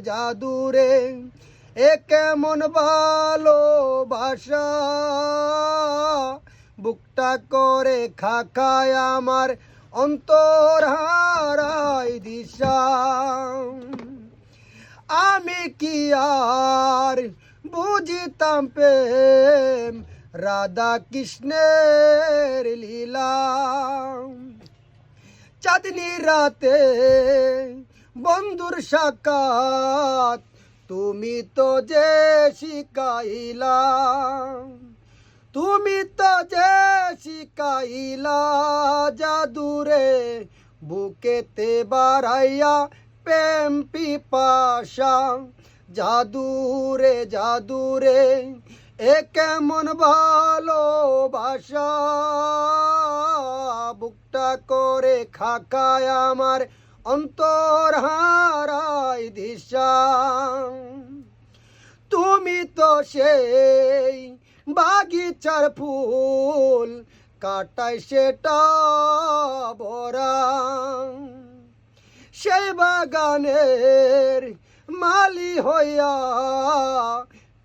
জাদুরে এ কেমন ভালোবাসা বুকটা করে খাকায় আমার অন্তর হারাই দিশা আমি কি আর বুঝিতাম প্রেম রাধা কৃষ্ণের লীলা চাঁদনি রাতে বন্ধুর সাক্ষাৎ তুমি তো যে শিখাইলা তুমি তো যে শিখাইলা জাদুরে বুকেতে বাড়াইয়া প্রেম পিপাসা জাদুরে জাদুরে এ কেমন ভালোবাসা বুকটা করে খাকায় আমার অন্তর হারাই দিশা তুমি তো সেই বাগিচার ফুল কাটাই সেটা ভরা সেই বাগানের মালি হইয়া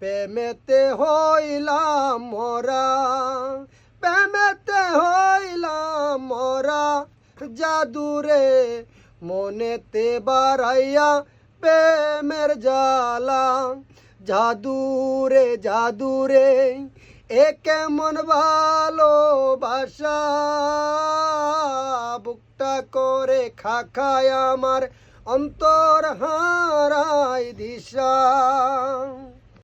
প্রেমেতে হইলাম মোরা প্রেমেতে হইলাম মোরা জাদুরে মনেতে বাড়াইয়া প্রেমের জ্বালা জাদুরে জাদুরে এ কেমন ভালোবাসা বুকটা করে খাকায় আমার অন্তর হারাই দিশা